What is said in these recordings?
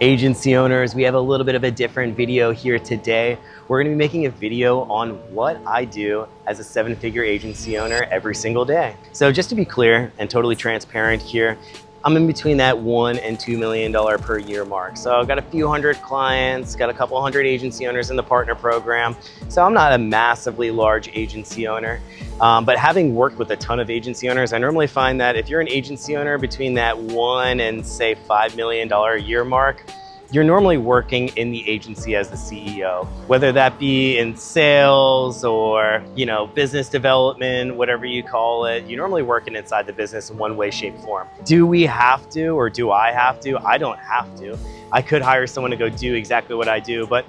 Agency owners, we have a little bit of a different video here today. We're gonna be making a video on what I do as a 7-figure agency owner every single day. So just to be clear and totally transparent here, I'm in between that $1 and $2 million per year mark. So I've got a few hundred clients, got a couple hundred agency owners in the partner program. So I'm not a massively large agency owner, but having worked with a ton of agency owners, I normally find that if you're an agency owner between that $1 and say $5 million a year mark, you're normally working in the agency as the CEO, whether that be in sales or, business development, whatever you call it. You're normally working inside the business in one way, shape, form. Do we have to, or do I have to? I don't have to. I could hire someone to go do exactly what I do, but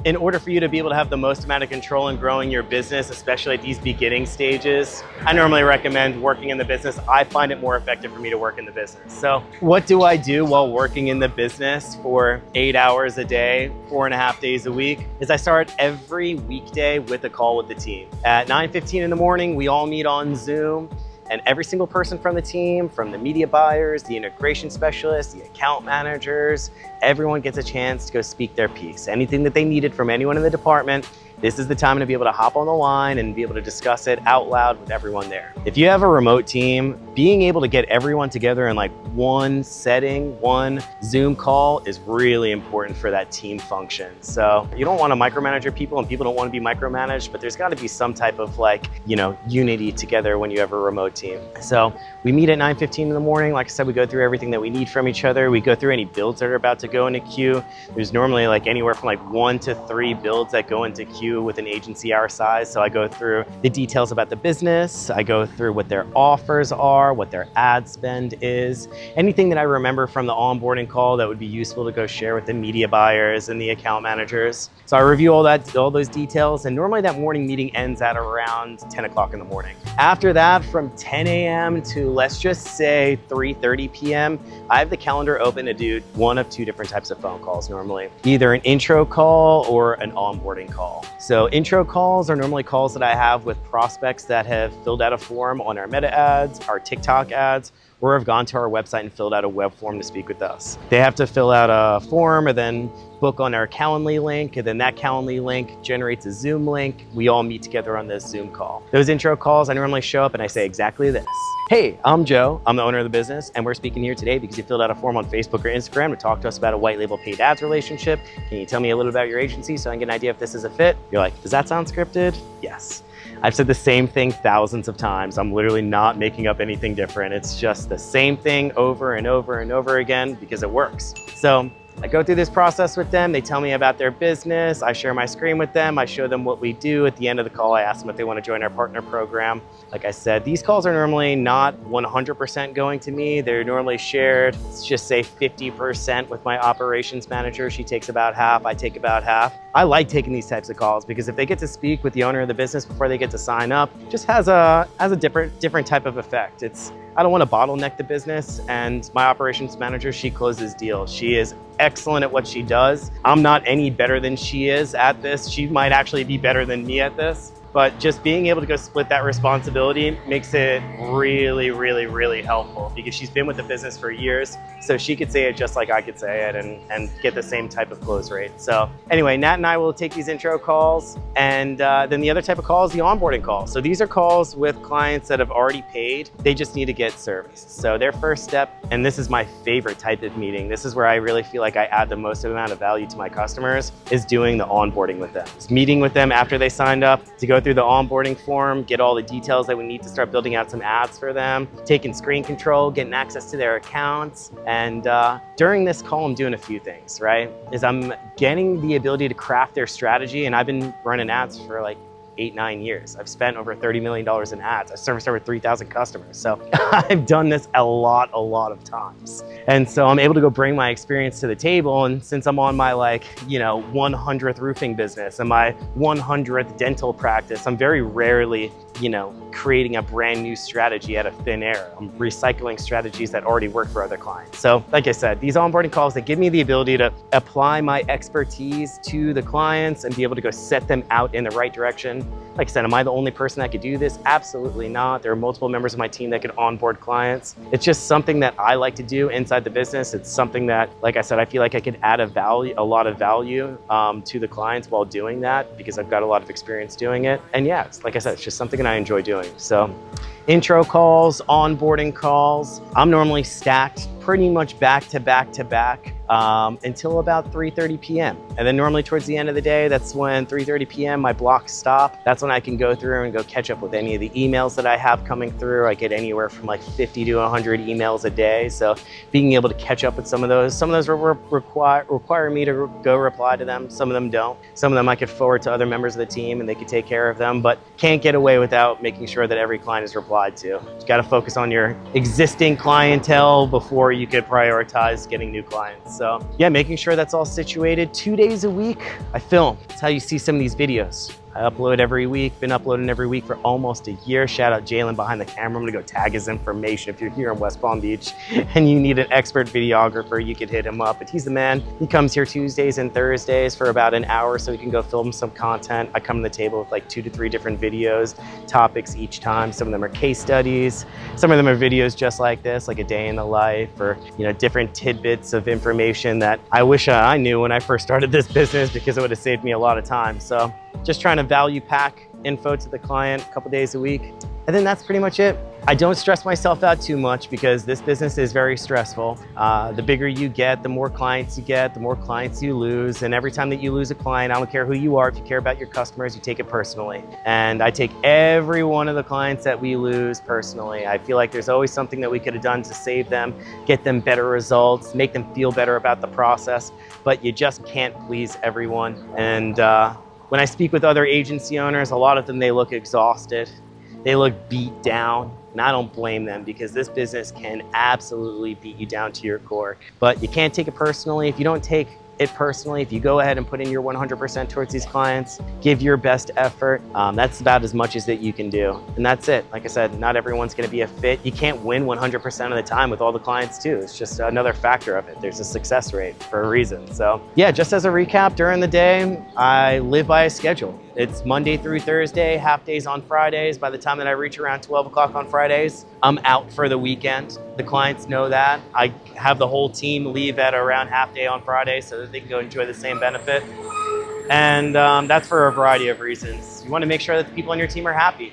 in order for you to be able to have the most amount of control in growing your business, especially at these beginning stages, I normally recommend working in the business. I find it more effective for me to work in the business. So what do I do while working in the business for 8 hours a day, 4.5 days a week? Is I start every weekday with a call with the team. At 9:15 in the morning, we all meet on Zoom. And every single person from the team, from the media buyers, the integration specialists, the account managers, everyone gets a chance to go speak their piece. Anything that they needed from anyone in the department, this is the time to be able to hop on the line and be able to discuss it out loud with everyone there. If you have a remote team, being able to get everyone together in like one setting, one Zoom call is really important for that team function. So you don't want to micromanage your people and people don't want to be micromanaged, but there's got to be some type of unity together when you have a remote team. So we meet at 9:15 in the morning. Like I said, we go through everything that we need from each other. We go through any builds that are about to go into queue. There's normally anywhere from 1 to 3 builds that go into queue with an agency our size. So I go through the details about the business. I go through what their offers are, what their ad spend is, anything that I remember from the onboarding call that would be useful to go share with the media buyers and the account managers. So I review all those details, and normally that morning meeting ends at around 10 o'clock in the morning. After that, from 10 a.m. to let's just say 3:30 p.m., I have the calendar open to do one of 2 different types of phone calls normally. Either an intro call or an onboarding call. So intro calls are normally calls that I have with prospects that have filled out a form on our Meta ads, our TikTok ads, or have gone to our website and filled out a web form to speak with us. They have to fill out a form and then book on our Calendly link, and then that Calendly link generates a Zoom link. We all meet together on this Zoom call. Those intro calls, I normally show up and I say exactly this. Hey, I'm Joe, I'm the owner of the business, and we're speaking here today because you filled out a form on Facebook or Instagram to talk to us about a white label paid ads relationship. Can you tell me a little about your agency so I can get an idea if this is a fit? You're like, does that sound scripted? Yes. I've said the same thing thousands of times. I'm literally not making up anything different. It's just the same thing over and over and over again because it works. So I go through this process with them. They tell me about their business. I share my screen with them. I show them what we do. At the end of the call, I ask them if they want to join our partner program. Like I said, these calls are normally not 100% going to me. They're normally shared, let's just say 50% with my operations manager. She takes about half, I take about half. I like taking these types of calls because if they get to speak with the owner of the business before they get to sign up, it just has a different type of effect. I don't want to bottleneck the business, and my operations manager, she closes deals. She is excellent at what she does. I'm not any better than she is at this. She might actually be better than me at this. But just being able to go split that responsibility makes it really, really, really helpful because she's been with the business for years. So she could say it just like I could say it and get the same type of close rate. So anyway, Nat and I will take these intro calls, and then the other type of call is the onboarding call. So these are calls with clients that have already paid. They just need to get serviced. So their first step, and this is my favorite type of meeting, this is where I really feel like I add the most amount of value to my customers, is doing the onboarding with them. It's meeting with them after they signed up to go through the onboarding form, get all the details that we need to start building out some ads for them, taking screen control, getting access to their accounts. And during this call, I'm doing a few things, right? I'm getting the ability to craft their strategy, and I've been running ads for 8-9 years. I've spent over $30 million in ads. I've serviced over 3,000 customers. So I've done this a lot of times. And so I'm able to go bring my experience to the table. And since I'm on my 100th roofing business and my 100th dental practice, I'm very rarely creating a brand new strategy out of thin air. I'm recycling strategies that already work for other clients. So like I said, these onboarding calls, they give me the ability to apply my expertise to the clients and be able to go set them out in the right direction. Like I said, am I the only person that could do this? Absolutely not. There are multiple members of my team that could onboard clients. It's just something that I like to do inside the business. It's something that, like I said, I feel like I could add a lot of value to the clients while doing that, because I've got a lot of experience doing it. And yeah, like I said, it's just something that I enjoy doing. So intro calls, onboarding calls, I'm normally stacked pretty much back to back to back until about 3:30 p.m. And then normally towards the end of the day, that's when 3:30 p.m. my blocks stop. That's when I can go through and go catch up with any of the emails that I have coming through. I get anywhere from like 50 to 100 emails a day. So being able to catch up with some of those require me to go reply to them. Some of them don't. Some of them I could forward to other members of the team and they could take care of them, but can't get away without making sure that every client is replied to. You got to focus on your existing clientele before you could prioritize getting new clients. So yeah, making sure that's all situated. 2 days a week, I film. That's how you see some of these videos. I upload every week, been uploading every week for almost a year. Shout out Jalen behind the camera. I'm gonna go tag his information. If you're here in West Palm Beach and you need an expert videographer, you could hit him up. But he's the man. He comes here Tuesdays and Thursdays for about an hour so he can go film some content. I come to the table with like 2 to 3 different videos, topics each time. Some of them are case studies. Some of them are videos just like this, like a day in the life, or different tidbits of information that I wish I knew when I first started this business, because it would have saved me a lot of time. So just trying to value pack info to the client a couple days a week. And then that's pretty much it. I don't stress myself out too much because this business is very stressful. The bigger you get, the more clients you get, the more clients you lose. And every time that you lose a client, I don't care who you are, if you care about your customers, you take it personally. And I take every one of the clients that we lose personally. I feel like there's always something that we could have done to save them, get them better results, make them feel better about the process, but you just can't please everyone. And when I speak with other agency owners, a lot of them, they look exhausted. They look beat down, and I don't blame them, because this business can absolutely beat you down to your core. But you can't take it personally. If you don't take it personally, if you go ahead and put in your 100% towards these clients, give your best effort, that's about as much as that you can do. And that's it. Like I said, not everyone's gonna be a fit. You can't win 100% of the time with all the clients too. It's just another factor of it. There's a success rate for a reason. So yeah, just as a recap, during the day, I live by a schedule. It's Monday through Thursday, half days on Fridays. By the time that I reach around 12 o'clock on Fridays, I'm out for the weekend. The clients know that. I have the whole team leave at around half day on Friday so that they can go enjoy the same benefit. And that's for a variety of reasons. You want to make sure that the people on your team are happy.